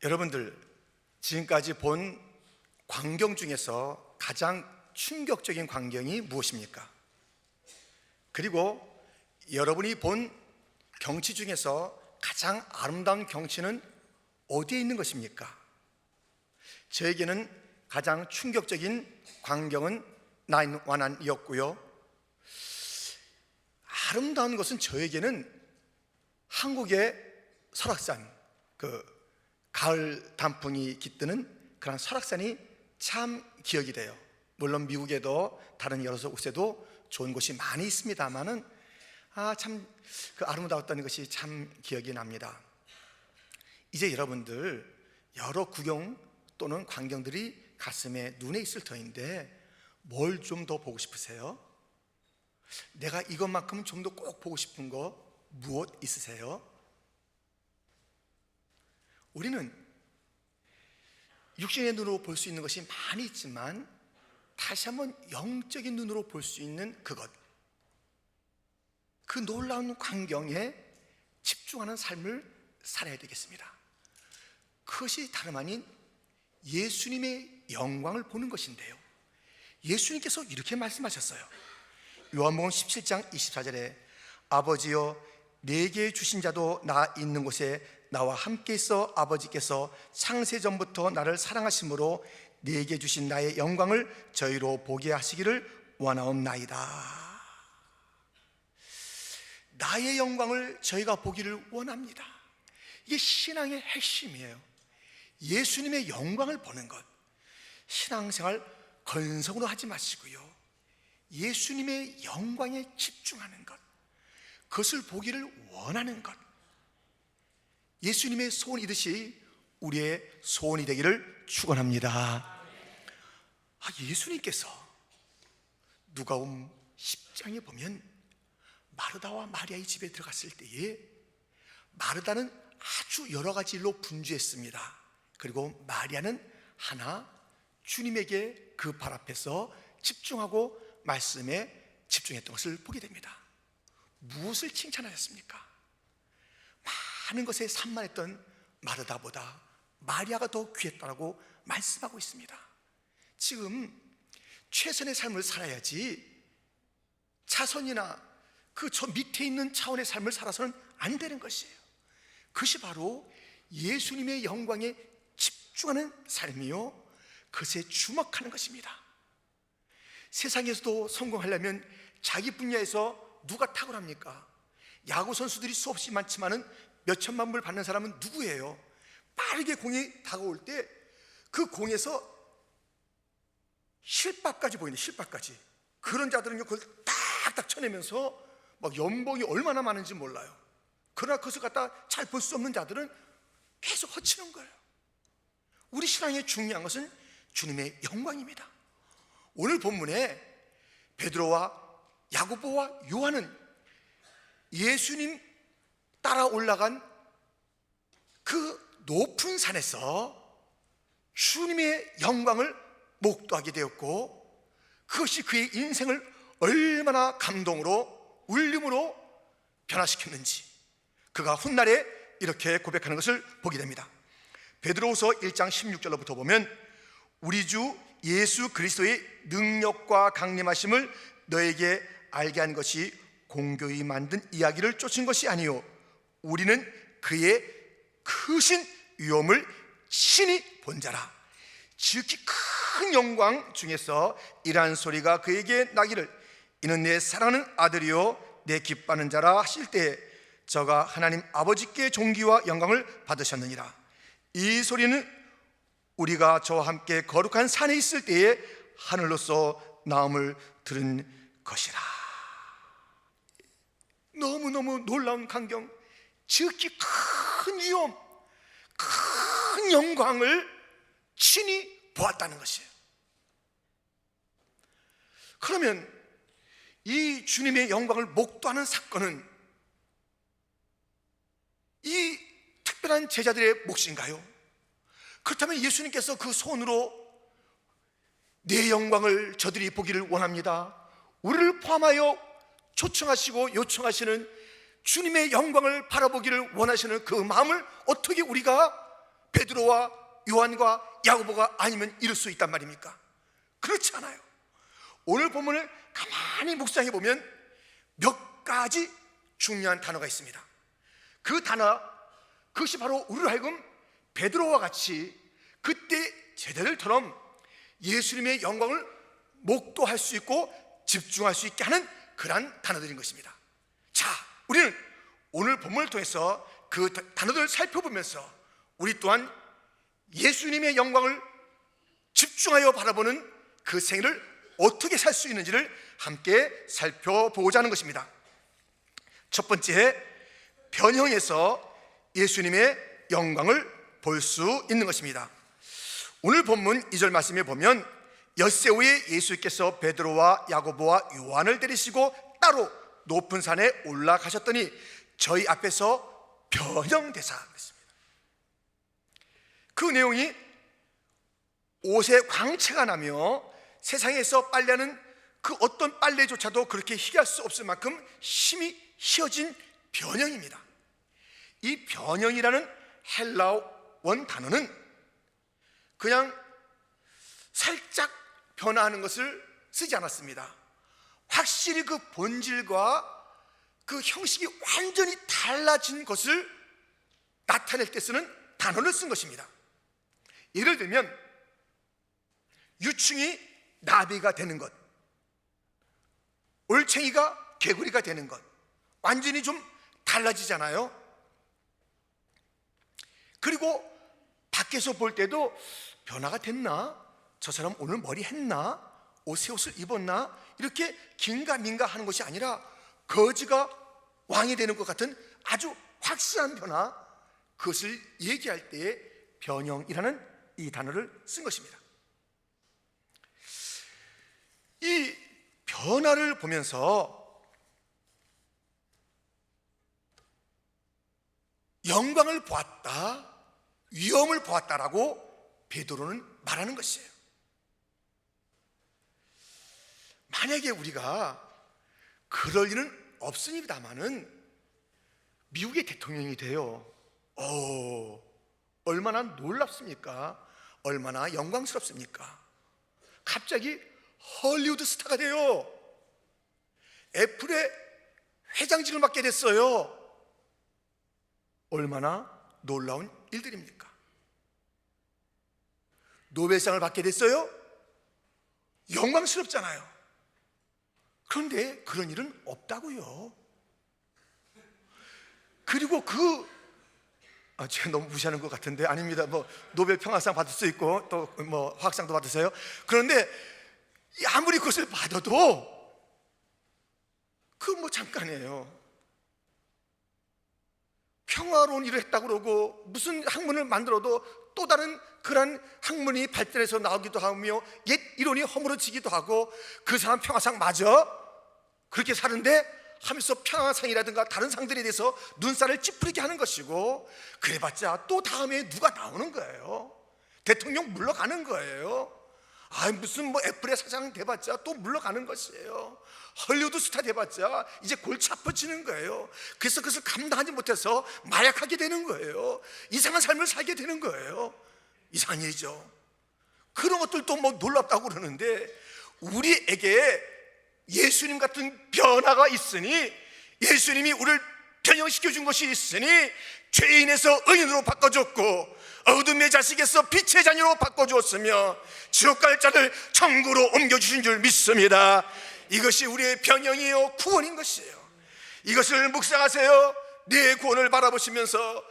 여러분들, 지금까지 본 광경 중에서 가장 충격적인 광경이 무엇입니까? 그리고 여러분이 본 경치 중에서 가장 아름다운 경치는 어디에 있는 것입니까? 저에게는 가장 충격적인 광경은 911이었고요. 아름다운 것은 저에게는 한국의 설악산, 가을 단풍이 깃드는 그런 설악산이 참 기억이 돼요. 물론 미국에도 다른 여러 곳에도 좋은 곳이 많이 있습니다만은 참 그 아름다웠다는 것이 참 기억이 납니다. 이제 여러분들 여러 구경 또는 광경들이 가슴에 눈에 있을 터인데 뭘 좀 더 보고 싶으세요? 내가 이것만큼은 좀 더 꼭 보고 싶은 거 무엇 있으세요? 우리는 육신의 눈으로 볼 수 있는 것이 많이 있지만 다시 한번 영적인 눈으로 볼 수 있는 그것, 그 놀라운 광경에 집중하는 삶을 살아야 되겠습니다. 그것이 다름 아닌 예수님의 영광을 보는 것인데요, 예수님께서 이렇게 말씀하셨어요. 요한복음 17장 24절에 아버지여 내게 주신 자도 나 있는 곳에 나와 함께 있어 아버지께서 창세전부터 나를 사랑하심으로 내게 주신 나의 영광을 저희로 보게 하시기를 원하옵나이다. 나의 영광을 저희가 보기를 원합니다. 이게 신앙의 핵심이에요. 예수님의 영광을 보는 것. 신앙생활 건성으로 하지 마시고요, 예수님의 영광에 집중하는 것, 그것을 보기를 원하는 것, 예수님의 소원이듯이 우리의 소원이 되기를 축원합니다. 예수님께서 누가복음 10장에 보면 마르다와 마리아의 집에 들어갔을 때에 마르다는 아주 여러 가지 일로 분주했습니다. 그리고 마리아는 하나 주님에게 그 발 앞에서 집중하고 말씀에 집중했던 것을 보게 됩니다. 무엇을 칭찬하셨습니까? 많은 것에 산만했던 마르다보다 마리아가 더 귀했다고 말씀하고 있습니다. 지금 최선의 삶을 살아야지 차선이나 그 저 밑에 있는 차원의 삶을 살아서는 안 되는 것이에요. 그것이 바로 예수님의 영광에 집중하는 삶이요, 그것에 주목하는 것입니다. 세상에서도 성공하려면 자기 분야에서 누가 탁월합니까? 야구 선수들이 수없이 많지만은 몇 천만 불 받는 사람은 누구예요? 빠르게 공이 다가올 때 그 공에서 실밥까지 보이는데, 실밥까지. 그런 자들은요, 그걸 딱딱 쳐내면서 막 연봉이 얼마나 많은지 몰라요. 그러나 그것을 갖다 잘 볼 수 없는 자들은 계속 허치는 거예요. 우리 신앙의 중요한 것은 주님의 영광입니다. 오늘 본문에 베드로와 야고보와 요한은 예수님 따라 올라간 그 높은 산에서 주님의 영광을 목도하게 되었고, 그것이 그의 인생을 얼마나 감동으로 울림으로 변화시켰는지 그가 훗날에 이렇게 고백하는 것을 보게 됩니다. 베드로후서 1장 16절로부터 보면 우리 주 예수 그리스도의 능력과 강림하심을 너에게 알게 한 것이 공교히 만든 이야기를 쫓은 것이 아니요 우리는 그의 크신 위엄을 친히 본 자라. 지극히 큰 영광 중에서 이러한 소리가 그에게 나기를 이는 내 사랑하는 아들이요 내 기뻐하는 자라 하실 때에 저가 하나님 아버지께 존귀와 영광을 받으셨느니라. 이 소리는 우리가 저와 함께 거룩한 산에 있을 때에 하늘로서 나음을 들은 것이라. 너무너무 놀라운 광경, 지극히 큰 위엄, 큰 영광을 친히 보았다는 것이에요. 그러면 이 주님의 영광을 목도하는 사건은 이 특별한 제자들의 몫인가요? 그렇다면 예수님께서 그 손으로 내 영광을 저들이 보기를 원합니다, 우리를 포함하여 초청하시고 요청하시는 주님의 영광을 바라보기를 원하시는 그 마음을 어떻게 우리가 베드로와 요한과 야고보가 아니면 이룰 수 있단 말입니까? 그렇지 않아요. 오늘 본문을 가만히 묵상해 보면 몇 가지 중요한 단어가 있습니다. 그 단어, 그것이 바로 우리로 하여금 베드로와 같이 그때 제자들처럼 예수님의 영광을 목도할 수 있고 집중할 수 있게 하는 그러한 단어들인 것입니다. 자, 우리는 오늘 본문을 통해서 그 단어들을 살펴보면서 우리 또한 예수님의 영광을 집중하여 바라보는 그 생애를 어떻게 살 수 있는지를 함께 살펴보고자 하는 것입니다. 첫 번째, 변형에서 예수님의 영광을 볼 수 있는 것입니다. 오늘 본문 2절 말씀에 보면 엿새 후에 예수께서 베드로와 야고보와 요한을 데리시고 따로 높은 산에 올라가셨더니 저희 앞에서 변형되사 그랬습니다. 그 내용이 옷에 광채가 나며 세상에서 빨래하는 그 어떤 빨래조차도 그렇게 희귀할 수 없을 만큼 힘이 휘어진 변형입니다. 이 변형이라는 헬라어 원 단어는 그냥 살짝 변화하는 것을 쓰지 않았습니다. 확실히 그 본질과 그 형식이 완전히 달라진 것을 나타낼 때 쓰는 단어를 쓴 것입니다. 예를 들면 유충이 나비가 되는 것, 올챙이가 개구리가 되는 것, 완전히 좀 달라지잖아요. 그리고 밖에서 볼 때도 변화가 됐나? 저 사람 오늘 머리 했나? 새 옷을 입었나? 이렇게 긴가민가 하는 것이 아니라 거지가 왕이 되는 것 같은 아주 확실한 변화, 그것을 얘기할 때에 변형이라는 이 단어를 쓴 것입니다. 이 변화를 보면서 영광을 보았다, 위엄을 보았다라고 베드로는 말하는 것이에요. 만약에 우리가 그럴 일은 없으니다마는 미국의 대통령이 돼요. 얼마나 놀랍습니까? 얼마나 영광스럽습니까? 갑자기 헐리우드 스타가 돼요. 애플의 회장직을 맡게 됐어요. 얼마나 놀라운 일들입니까? 노벨상을 받게 됐어요. 영광스럽잖아요. 그런데 그런 일은 없다고요. 그리고 제가 너무 무시하는 것 같은데 아닙니다. 노벨 평화상 받을 수 있고 또 화학상도 받으세요. 그런데 아무리 그것을 받아도 잠깐이에요. 평화로운 일을 했다고 그러고 무슨 학문을 만들어도 또 다른 그런 학문이 발전해서 나오기도 하며 옛 이론이 허물어지기도 하고 그 사람 평화상 맞아? 그렇게 사는데 하면서 평화상이라든가 다른 상들에 대해서 눈살을 찌푸리게 하는 것이고, 그래봤자 또 다음에 누가 나오는 거예요. 대통령 물러가는 거예요. 무슨 애플의 사장 돼봤자 또 물러가는 것이에요. 헐리우드 스타 돼봤자 이제 골치 아파지는 거예요. 그래서 그것을 감당하지 못해서 마약하게 되는 거예요. 이상한 삶을 살게 되는 거예요. 이상한 일이죠. 그런 것들도 놀랍다고 그러는데, 우리에게 예수님 같은 변화가 있으니, 예수님이 우리를 변형시켜 준 것이 있으니 죄인에서 의인으로 바꿔줬고 어둠의 자식에서 빛의 자녀로 바꿔주었으며 지옥 갈 자를 천국으로 옮겨주신 줄 믿습니다. 이것이 우리의 변형이요 구원인 것이에요. 이것을 묵상하세요. 내 구원을 바라보시면서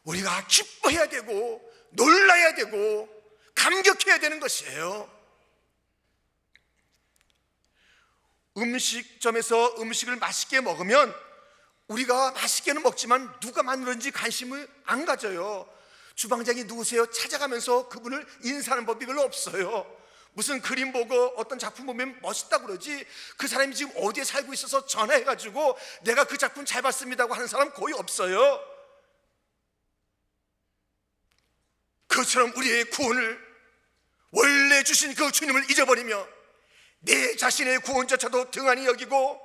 우리가 기뻐해야 되고 놀라야 되고 감격해야 되는 것이에요. 음식점에서 음식을 맛있게 먹으면 우리가 맛있게는 먹지만 누가 만들었는지 관심을 안 가져요. 주방장이 누구세요? 찾아가면서 그분을 인사하는 법이 별로 없어요. 무슨 그림 보고 어떤 작품 보면 멋있다고 그러지, 그 사람이 지금 어디에 살고 있어서 전화해가지고 내가 그 작품 잘 봤습니다고 하는 사람 거의 없어요. 그것처럼 우리의 구원을, 원래 주신 그 주님을 잊어버리며 내 자신의 구원조차도 등한히 여기고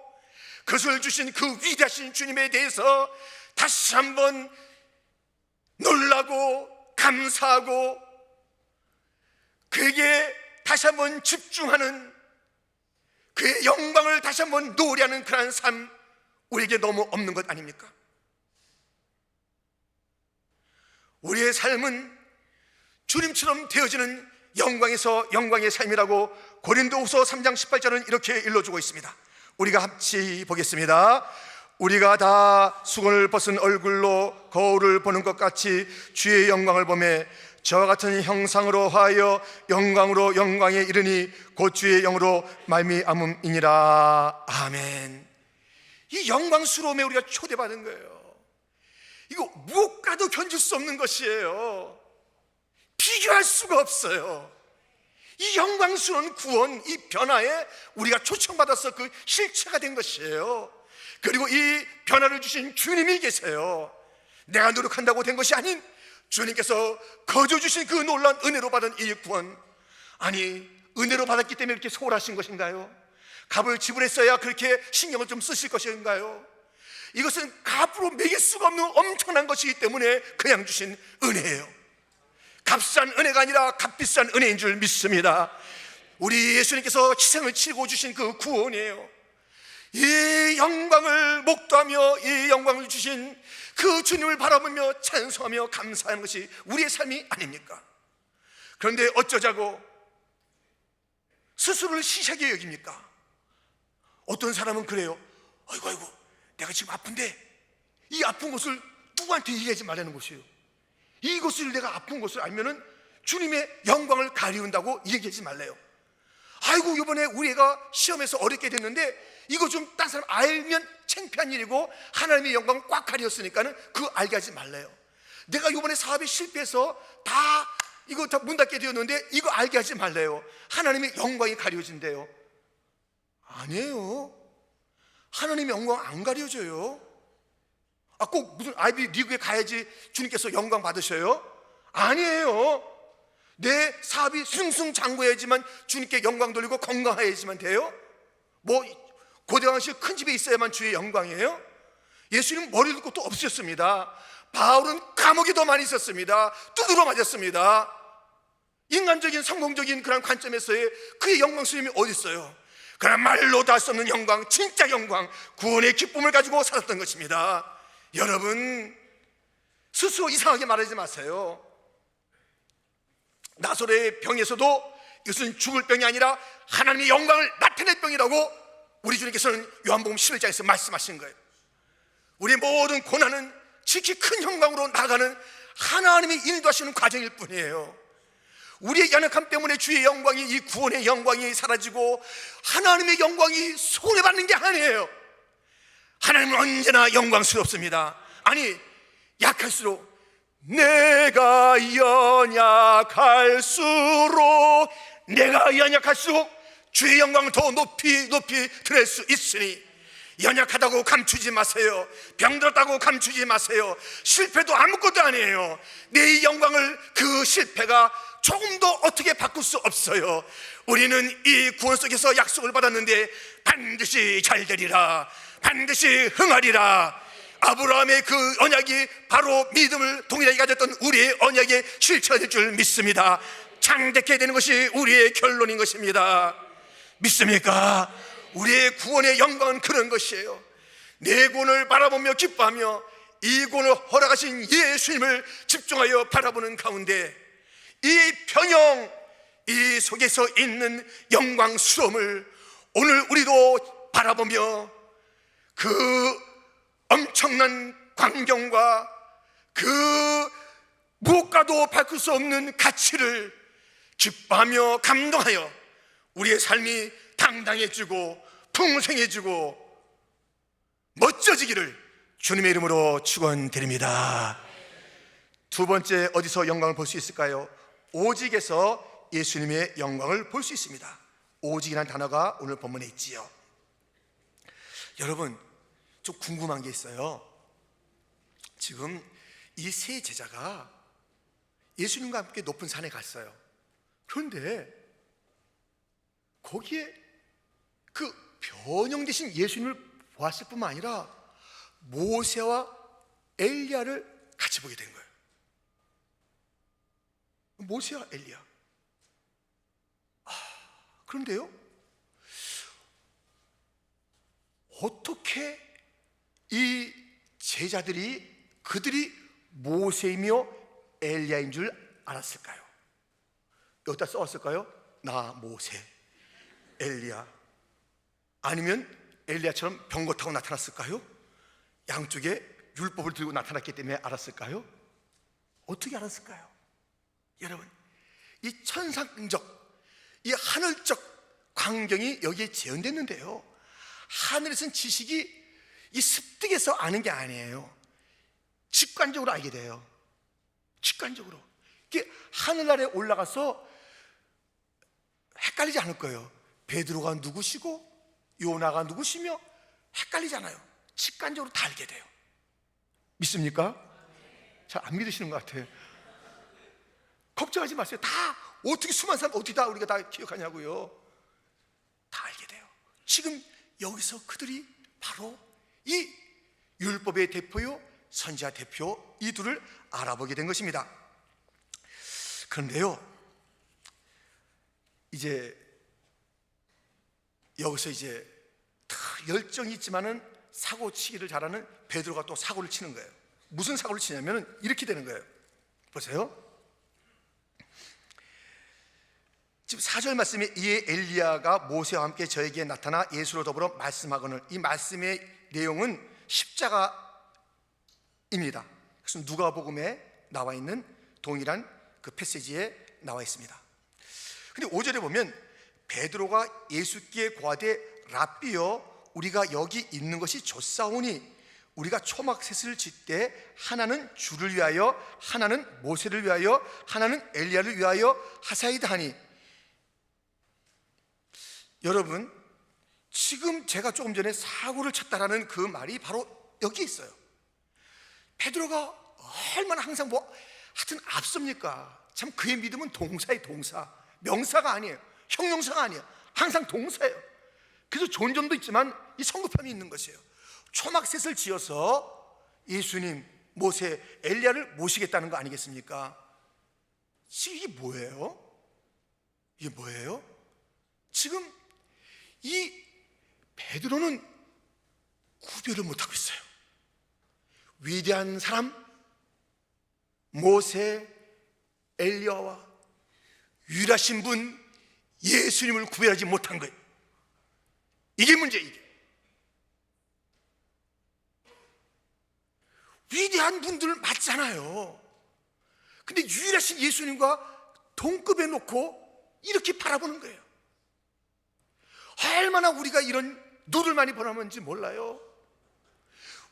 그것을 주신 그 위대하신 주님에 대해서 다시 한번 놀라고 감사하고 그에게 다시 한번 집중하는, 그의 영광을 다시 한번 노래하는 그러한 삶, 우리에게 너무 없는 것 아닙니까? 우리의 삶은 주님처럼 되어지는 영광에서 영광의 삶이라고 고린도후서 3장 18절은 이렇게 일러주고 있습니다. 우리가 같이 보겠습니다. 우리가 다 수건을 벗은 얼굴로 거울을 보는 것 같이 주의 영광을 보매 저와 같은 형상으로 하여 영광으로 영광에 이르니 곧 주의 영으로 말미암음이니라. 아멘. 이 영광스러움에 우리가 초대받은 거예요. 이거 무엇과도 견줄 수 없는 것이에요. 비교할 수가 없어요. 이 영광스러운 구원, 이 변화에 우리가 초청받아서 그 실체가 된 것이에요. 그리고 이 변화를 주신 주님이 계세요. 내가 노력한다고 된 것이 아닌 주님께서 거저 주신 그 놀라운 은혜로 받은 이 구원, 아니 은혜로 받았기 때문에 이렇게 소홀하신 것인가요? 값을 지불했어야 그렇게 신경을 좀 쓰실 것인가요? 이것은 값으로 매길 수가 없는 엄청난 것이기 때문에 그냥 주신 은혜예요. 값싼 은혜가 아니라 값비싼 은혜인 줄 믿습니다. 우리 예수님께서 희생을 치르고 주신 그 구원이에요. 이 영광을 목도하며 이 영광을 주신 그 주님을 바라보며 찬송하며 감사하는 것이 우리의 삶이 아닙니까? 그런데 어쩌자고 스스로를 시시하게 여깁니까? 어떤 사람은 그래요. 아이고 내가 지금 아픈데 이 아픈 것을 누구한테 얘기하지 말라는 것이에요. 이것을 내가 아픈 것을 알면은 주님의 영광을 가리운다고 얘기하지 말래요. 아이고 이번에 우리 애가 시험에서 어렵게 됐는데 이거 좀 딴 사람 알면 창피한 일이고 하나님의 영광을 꽉 가렸으니까는 그거 알게 하지 말래요. 내가 이번에 사업에 실패해서 다 이거 다 문 닫게 되었는데 이거 알게 하지 말래요. 하나님의 영광이 가려진대요. 아니에요. 하나님의 영광 안 가려져요. 꼭 무슨 아이비 리그에 가야지 주님께서 영광 받으셔요? 아니에요. 내 사업이 승승장구해야지만 주님께 영광 돌리고 건강해야지만 돼요? 뭐 고대왕실 큰 집에 있어야만 주의 영광이에요? 예수님은 머리 둘 것도 없으셨습니다. 바울은 감옥에 더 많이 있었습니다. 두드러 맞았습니다. 인간적인 성공적인 그런 관점에서의 그의 영광스러움이 어디 있어요? 그러나 말로 다 수 없는 영광, 진짜 영광, 구원의 기쁨을 가지고 살았던 것입니다. 여러분 스스로 이상하게 말하지 마세요. 나사로의 병에서도 이것은 죽을 병이 아니라 하나님의 영광을 나타낼 병이라고 우리 주님께서는 요한복음 11장에서 말씀하신 거예요. 우리의 모든 고난은 지극히 큰 영광으로 나가는 하나님이 인도하시는 과정일 뿐이에요. 우리의 연약함 때문에 주의 영광이, 이 구원의 영광이 사라지고 하나님의 영광이 손해받는 게 아니에요. 하나님은 언제나 영광스럽습니다. 아니 약할수록 내가 연약할수록 주의 영광을 더 높이 드릴 수 있으니 연약하다고 감추지 마세요. 병들었다고 감추지 마세요. 실패도 아무것도 아니에요. 내 영광을 그 실패가 조금도 어떻게 바꿀 수 없어요. 우리는 이 구원 속에서 약속을 받았는데 반드시 잘 되리라, 반드시 흥하리라. 아브라함의 그 언약이 바로 믿음을 동일하게 가졌던 우리의 언약의 실체가 될 줄 믿습니다. 창대케 되는 것이 우리의 결론인 것입니다. 믿습니까? 우리의 구원의 영광은 그런 것이에요. 내 구원을 바라보며 기뻐하며 이 구원을 허락하신 예수님을 집중하여 바라보는 가운데 이 평영, 이 속에서 있는 영광스러움을 오늘 우리도 바라보며 그 엄청난 광경과 그 무엇과도 바꿀 수 없는 가치를 기뻐하며 감동하여 우리의 삶이 당당해지고 풍성해지고 멋져지기를 주님의 이름으로 축원드립니다. 두 번째, 어디서 영광을 볼 수 있을까요? 오직에서 예수님의 영광을 볼 수 있습니다. 오직이라는 단어가 오늘 본문에 있지요. 여러분 좀 궁금한 게 있어요. 지금 이 세 제자가 예수님과 함께 높은 산에 갔어요. 그런데 거기에 그 변형되신 예수님을 보았을 뿐만 아니라 모세와 엘리야를 같이 보게 된 거예요. 모세와 엘리야. 그런데요, 어떻게 이 제자들이 그들이 모세이며 엘리야인 줄 알았을까요? 여기다 써왔을까요? 나 모세, 엘리야. 아니면 엘리야처럼 병거 타고 나타났을까요? 양쪽에 율법을 들고 나타났기 때문에 알았을까요? 어떻게 알았을까요? 여러분, 이 천상적, 이 하늘적 광경이 여기에 재현됐는데요, 하늘에서는 지식이 이 습득해서 아는 게 아니에요. 직관적으로 알게 돼요. 직관적으로. 이게 하늘나라에 올라가서 헷갈리지 않을 거예요. 베드로가 누구시고 요나가 누구시며 헷갈리잖아요. 직관적으로 다 알게 돼요. 믿습니까? 잘 안 믿으시는 것 같아요. 걱정하지 마세요. 다 어떻게 수많은 사람 어떻게 다 우리가 다 기억하냐고요. 다 알게 돼요. 지금 여기서 그들이 바로 이 율법의 대표요 선지자 대표, 이 둘을 알아보게 된 것입니다. 그런데요, 이제 여기서 이제 다 열정이 있지만은 사고치기를 잘하는 베드로가 또 사고를 치는 거예요. 무슨 사고를 치냐면은 이렇게 되는 거예요. 보세요. 지금 4절 말씀에 이에 엘리야가 모세와 함께 저에게 나타나 예수로 더불어 말씀하거늘, 이 말씀의 내용은 십자가입니다. 그래서 누가복음에 나와 있는 동일한 그 패시지에 나와 있습니다. 근데 5절에 보면 베드로가 예수께 고하되 랍비여, 우리가 여기 있는 것이 좋사오니 우리가 초막셋을 짓되 하나는 주를 위하여, 하나는 모세를 위하여, 하나는 엘리야를 위하여 하사이다 하니. 여러분, 지금 제가 조금 전에 사고를 쳤다라는 그 말이 바로 여기 있어요. 베드로가 얼마나 항상 하여튼 앞섭니까? 참 그의 믿음은 동사의 동사, 명사가 아니에요. 형용사가 아니에요. 항상 동사예요. 그래서 존점도 있지만 이 성급함이 있는 것이에요. 초막셋을 지어서 예수님, 모세, 엘리야를 모시겠다는 거 아니겠습니까? 이게 뭐예요? 이게 뭐예요? 지금 이 베드로는 구별을 못하고 있어요. 위대한 사람 모세, 엘리야와 유일하신 분 예수님을 구별하지 못한 거예요. 이게 문제예요. 이게 위대한 분들 맞잖아요. 근데 유일하신 예수님과 동급에 놓고 이렇게 바라보는 거예요. 얼마나 우리가 이런 눈을 많이 보라는지 몰라요.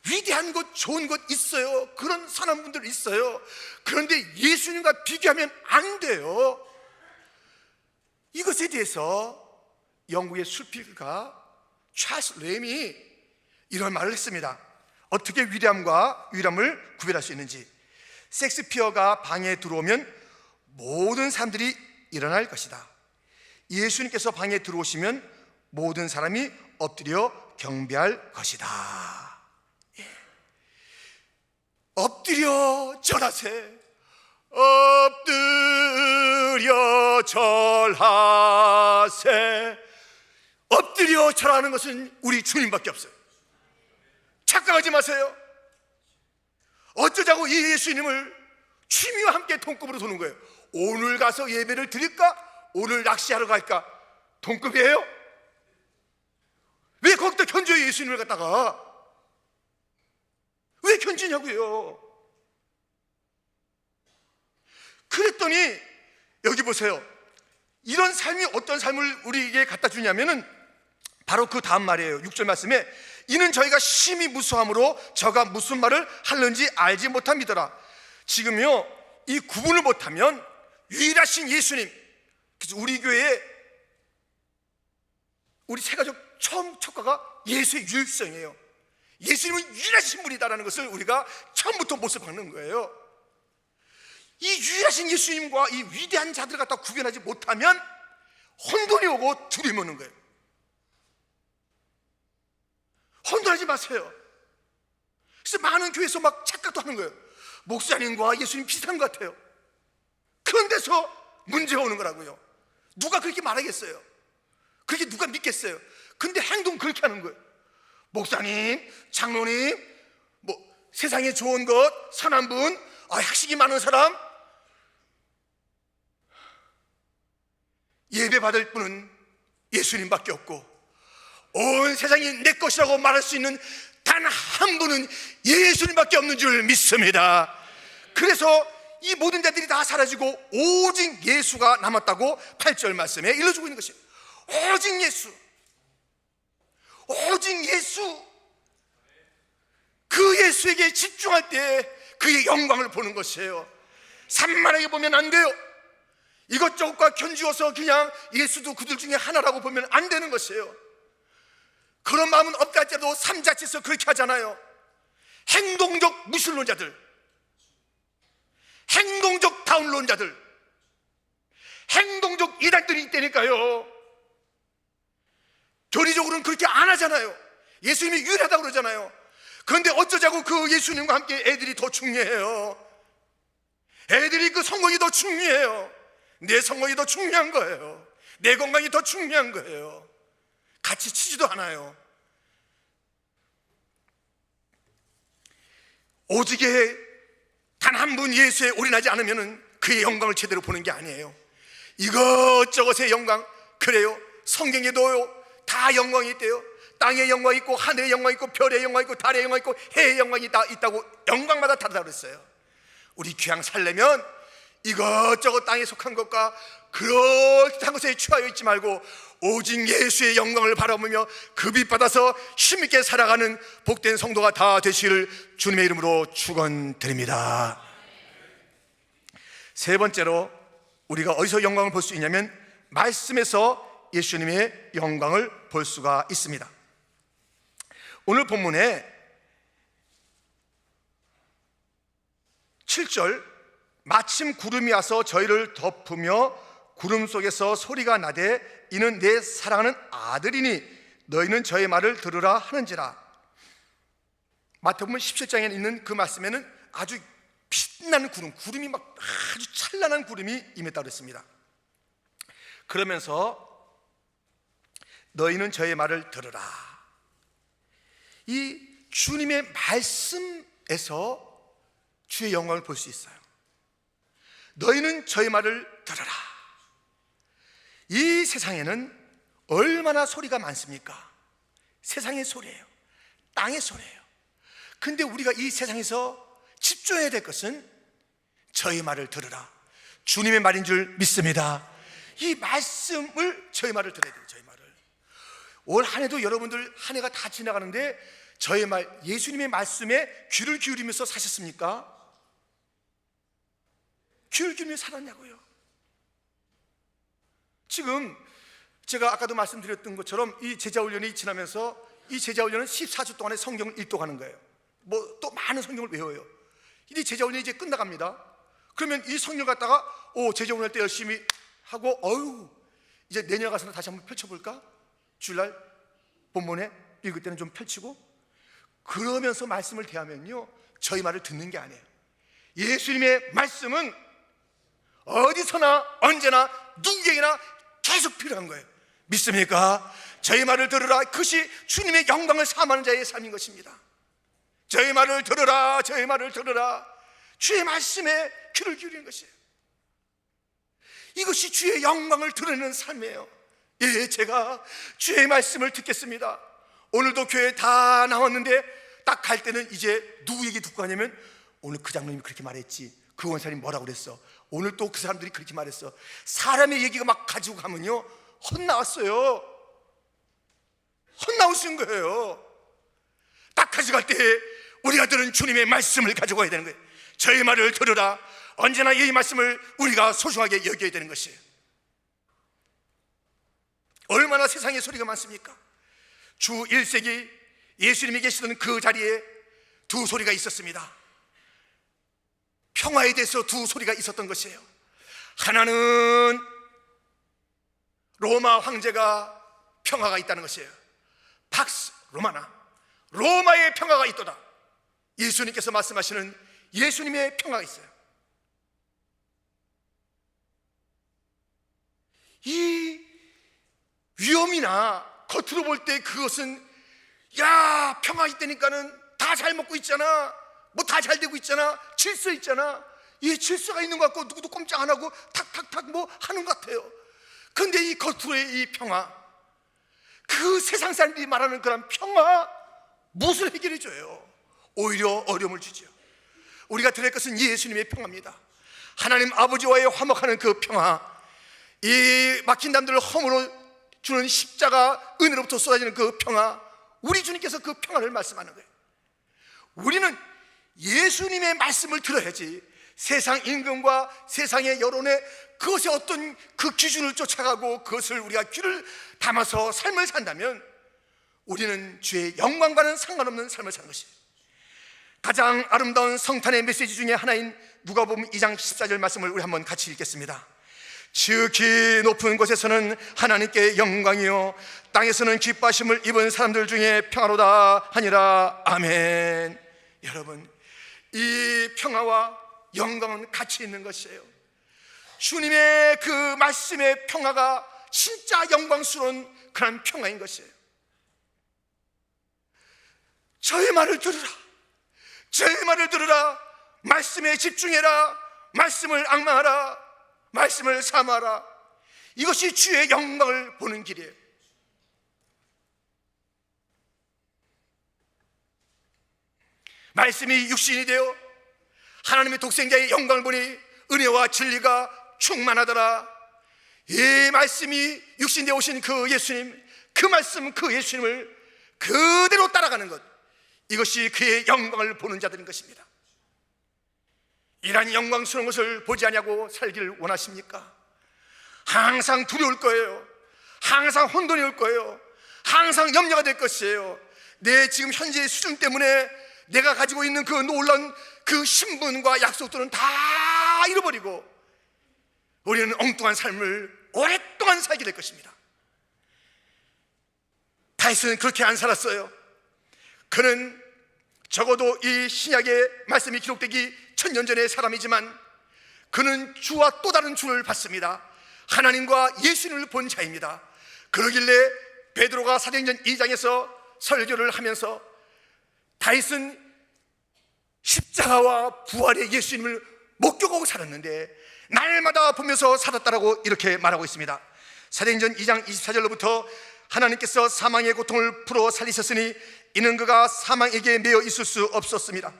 위대한 것, 좋은 것 있어요. 그런 선한 분들 있어요. 그런데 예수님과 비교하면 안 돼요. 이것에 대해서 영국의 수필가 찰스 램이 이런 말을 했습니다. 어떻게 위대함과 유일함을 구별할 수 있는지. 섹스피어가 방에 들어오면 모든 사람들이 일어날 것이다. 예수님께서 방에 들어오시면 모든 사람이 엎드려 경배할 것이다. 예. 엎드려 절하세. 엎드려 절하세. 엎드려 절하는 것은 우리 주님밖에 없어요. 착각하지 마세요. 어쩌자고 이 예수님을 취미와 함께 동급으로 두는 거예요. 오늘 가서 예배를 드릴까? 오늘 낚시하러 갈까? 동급이에요? 왜 거기다 견줘요? 예수님을 갖다가 왜 견지냐고요? 그랬더니 여기 보세요. 이런 삶이 어떤 삶을 우리에게 갖다 주냐면은 바로 그 다음 말이에요. 6절 말씀에 이는 저희가 심히 무수함으로 저가 무슨 말을 하는지 알지 못함이더라. 지금요, 이 구분을 못하면 유일하신 예수님, 그래서 우리 교회에 우리 새가족 처음 척과가 예수의 유일성이에요. 예수님은 유일하신 분이다라는 것을 우리가 처음부터 못을 박는 거예요. 이 유일하신 예수님과 이 위대한 자들을 갖다 구별하지 못하면 혼돈이 오고 두려움이 오는 거예요. 혼돈하지 마세요. 그래서 많은 교회에서 막 착각도 하는 거예요. 목사님과 예수님 비슷한 것 같아요. 그런 데서 문제가 오는 거라고요. 누가 그렇게 말하겠어요? 그렇게 누가 믿겠어요? 근데 행동 그렇게 하는 거예요. 목사님, 장로님, 뭐 세상에 좋은 것, 선한 분, 학식이 많은 사람, 예배 받을 분은 예수님밖에 없고 온 세상이 내 것이라고 말할 수 있는 단 한 분은 예수님밖에 없는 줄 믿습니다. 그래서 이 모든 자들이 다 사라지고 오직 예수가 남았다고 8절 말씀에 일러주고 있는 것이에요. 오직 예수, 오직 예수. 그 예수에게 집중할 때 그의 영광을 보는 것이에요. 산만하게 보면 안 돼요. 이것저것과 견주어서 그냥 예수도 그들 중에 하나라고 보면 안 되는 것이에요. 그런 마음은 없다 할지라도 삶 자체에서 그렇게 하잖아요. 행동적 무신론자들, 행동적 다운론자들, 행동적 이단들이 있다니까요. 교리적으로는 그렇게 안 하잖아요. 예수님이 유일하다고 그러잖아요. 그런데 어쩌자고 그 예수님과 함께 애들이 더 중요해요. 애들이 그 성공이 더 중요해요. 내 성공이 더 중요한 거예요. 내 건강이 더 중요한 거예요. 같이 치지도 않아요. 오직에 단 한 분 예수에 올인하지 않으면 그의 영광을 제대로 보는 게 아니에요. 이것저것의 영광, 그래요. 성경에도요 다 영광이 있대요. 땅의 영광이 있고 하늘의 영광이 있고 별의 영광이 있고 달의 영광이 있고 해의 영광이 다 있다고. 영광마다 다르다고 그랬어요. 우리 귀양 살려면 이것저것 땅에 속한 것과 그럴듯한 것에 취하여 있지 말고 오직 예수의 영광을 바라보며 그 빛 받아서 힘있게 살아가는 복된 성도가 다 되시기를 주님의 이름으로 축원드립니다. 세 번째로 우리가 어디서 영광을 볼 수 있냐면 말씀에서 예수님의 영광을 볼 수가 있습니다. 오늘 본문에 7절 마침 구름이 와서 저희를 덮으며 구름 속에서 소리가 나되 이는 내 사랑하는 아들이니 너희는 저의 말을 들으라 하는지라. 마태복음 17장에 있는 그 말씀에는 아주 빛나는 구름이 막 아주 찬란한 구름이 임했다고 했습니다. 그러면서 너희는 저의 말을 들으라. 이 주님의 말씀에서 주의 영광을 볼 수 있어요. 너희는 저의 말을 들으라. 이 세상에는 얼마나 소리가 많습니까? 세상의 소리예요. 땅의 소리예요. 근데 우리가 이 세상에서 집중해야 될 것은 저의 말을 들으라. 주님의 말인 줄 믿습니다. 이 말씀을, 저의 말을 들어야 돼요. 저의 말을. 올 한 해도 여러분들 한 해가 다 지나가는데 저의 말, 예수님의 말씀에 귀를 기울이면서 사셨습니까? 귀를 기울이면서 살았냐고요. 지금 제가 아까도 말씀드렸던 것처럼 이 제자훈련이 지나면서 이 제자훈련은 14주 동안에 성경을 읽도가는 거예요. 뭐 또 많은 성경을 외워요. 이 제자훈련이 이제 끝나갑니다. 그러면 이 성경 갖다가 제자훈련 때 열심히 하고 이제 내년 가서는 다시 한번 펼쳐볼까? 주일날 본문에 읽을 때는 좀 펼치고 그러면서 말씀을 대하면요 저희 말을 듣는 게 아니에요. 예수님의 말씀은 어디서나 언제나 누구에게나 계속 필요한 거예요. 믿습니까? 저희 말을 들으라. 그것이 주님의 영광을 삼하는 자의 삶인 것입니다. 저희 말을 들으라. 저희 말을 들으라. 주의 말씀에 귀를 기울이는 것이에요. 이것이 주의 영광을 드러내는 삶이에요. 예, 제가 주의 말씀을 듣겠습니다. 오늘도 교회 다 나왔는데 딱 갈 때는 이제 누구 얘기 듣고 가냐면 오늘 그 장로님이 그렇게 말했지, 그 원사님이 뭐라고 그랬어, 오늘 또 그 사람들이 그렇게 말했어. 사람의 얘기가 막 가지고 가면요 헛나왔어요. 헛나오신 거예요. 딱 가져갈 때 우리가 들은 주님의 말씀을 가지고 가야 되는 거예요. 저의 말을 들으라. 언제나 이 말씀을 우리가 소중하게 여겨야 되는 것이에요. 얼마나 세상에 소리가 많습니까? 주 1세기 예수님이 계시던 그 자리에 두 소리가 있었습니다. 평화에 대해서 두 소리가 있었던 것이에요. 하나는 로마 황제가 평화가 있다는 것이에요. 팍스 로마나, 로마의 평화가 있도다. 예수님께서 말씀하시는 예수님의 평화가 있어요. 이 위험이나 겉으로 볼 때 그것은 야 평화 있다니까는 다 잘 먹고 있잖아, 뭐 다 잘 되고 있잖아, 질서 있잖아, 이 질서가 있는 것 같고 누구도 꼼짝 안 하고 탁탁탁 뭐 하는 것 같아요. 그런데 이 겉으로의 이 평화, 그 세상 사람들이 말하는 그런 평화, 무엇을 해결해 줘요? 오히려 어려움을 주죠. 우리가 들을 것은 예수님의 평화입니다. 하나님 아버지와의 화목하는 그 평화, 이 막힌 담들을 허물어 주는 십자가 은혜로부터 쏟아지는 그 평화, 우리 주님께서 그 평화를 말씀하는 거예요. 우리는 예수님의 말씀을 들어야지 세상 임금과 세상의 여론에 그것의 어떤 그 기준을 쫓아가고 그것을 우리가 귀를 담아서 삶을 산다면 우리는 주의 영광과는 상관없는 삶을 사는 것이에요. 가장 아름다운 성탄의 메시지 중에 하나인 누가복음 2장 14절 말씀을 우리 한번 같이 읽겠습니다. 지극히 높은 곳에서는 하나님께 영광이요 땅에서는 기뻐하심을 입은 사람들 중에 평화로다 하니라. 아멘. 여러분, 이 평화와 영광은 같이 있는 것이에요. 주님의 그 말씀의 평화가 진짜 영광스러운 그런 평화인 것이에요. 저의 말을 들으라, 저의 말을 들으라, 말씀에 집중해라, 말씀을 앙망하라, 말씀을 삼아라. 이것이 주의 영광을 보는 길이에요. 말씀이 육신이 되어 하나님의 독생자의 영광을 보니 은혜와 진리가 충만하더라. 이 말씀이 육신되어 오신 그 예수님, 그 말씀, 그 예수님을 그대로 따라가는 것, 이것이 그의 영광을 보는 자들인 것입니다. 이러한 영광스러운 것을 보지 않냐고 살기를 원하십니까? 항상 두려울 거예요. 항상 혼돈이 올 거예요. 항상 염려가 될 것이에요. 내 지금 현재의 수준 때문에 내가 가지고 있는 그 놀라운 그 신분과 약속들은 다 잃어버리고 우리는 엉뚱한 삶을 오랫동안 살게 될 것입니다. 다윗은 그렇게 안 살았어요. 그는 적어도 이 신약의 말씀이 기록되기 1000년 전의 사람이지만 그는 주와 또 다른 주를 봤습니다. 하나님과 예수님을 본 자입니다. 그러길래 베드로가 사도행전 2장에서 설교를 하면서 다윗은 십자가와 부활의 예수님을 목격하고 살았는데 날마다 보면서 살았다라고 이렇게 말하고 있습니다. 사도행전 2장 24절로부터 하나님께서 사망의 고통을 풀어 살리셨으니 이는 그가 사망에게 매여 있을 수 없었습니다.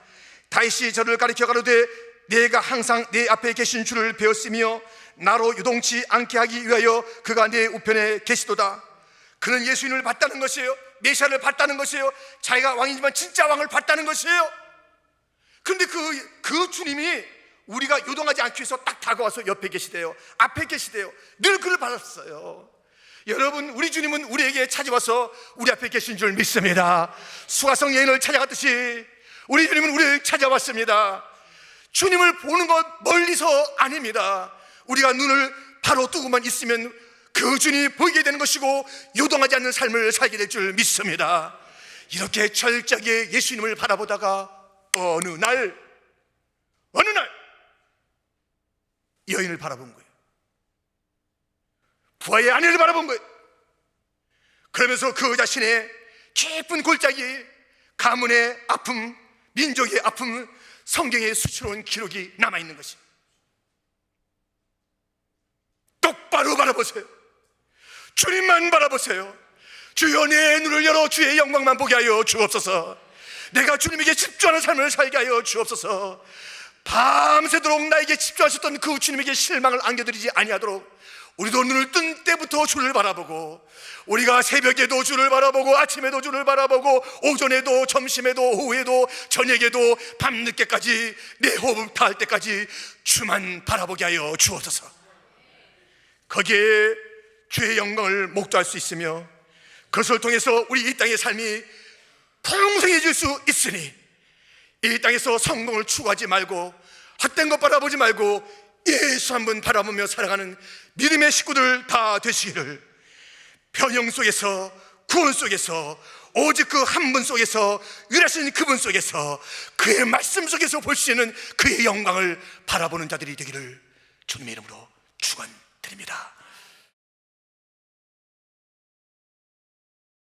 다윗이 저를 가리켜 가로되 내가 항상 내 앞에 계신 주를 배웠으며 나로 유동치 않게 하기 위하여 그가 내 우편에 계시도다. 그는 예수님을 봤다는 것이에요. 메시아를 봤다는 것이에요. 자기가 왕이지만 진짜 왕을 봤다는 것이에요. 그런데 그 주님이 우리가 요동하지 않기 위해서 딱 다가와서 옆에 계시대요. 앞에 계시대요. 늘 그를 받았어요. 여러분, 우리 주님은 우리에게 찾아와서 우리 앞에 계신 줄 믿습니다. 수가성 여인을 찾아갔듯이 우리 주님은 우리를 찾아왔습니다. 주님을 보는 것 멀리서 아닙니다. 우리가 눈을 바로 뜨고만 있으면 그 주님이 보이게 되는 것이고 요동하지 않는 삶을 살게 될 줄 믿습니다. 이렇게 철저하게 예수님을 바라보다가 어느 날 여인을 바라본 거예요. 부하의 아내를 바라본 거예요. 그러면서 그 자신의 깊은 골짜기, 가문의 아픔, 민족의 아픔, 성경에 수치로운 기록이 남아있는 것입니다. 똑바로 바라보세요. 주님만 바라보세요. 주여 내 눈을 열어 주의 영광만 보게 하여 주옵소서. 내가 주님에게 집중하는 삶을 살게 하여 주옵소서. 밤새도록 나에게 집중하셨던 그 주님에게 실망을 안겨드리지 아니하도록 우리도 눈을 뜬 때부터 주를 바라보고, 우리가 새벽에도 주를 바라보고 아침에도 주를 바라보고 오전에도 점심에도 오후에도 저녁에도 밤늦게까지 내 호흡 다할 때까지 주만 바라보게 하여 주옵소서. 거기에 주의 영광을 목도할 수 있으며 그것을 통해서 우리 이 땅의 삶이 풍성해질 수 있으니 이 땅에서 성공을 추구하지 말고 헛된 것 바라보지 말고 예수 한 분 바라보며 살아가는 믿음의 식구들 다 되시기를, 변형 속에서 구원 속에서 오직 그 한 분 속에서 유일하신 그분 속에서 그의 말씀 속에서 볼 수 있는 그의 영광을 바라보는 자들이 되기를 주님의 이름으로 축원드립니다.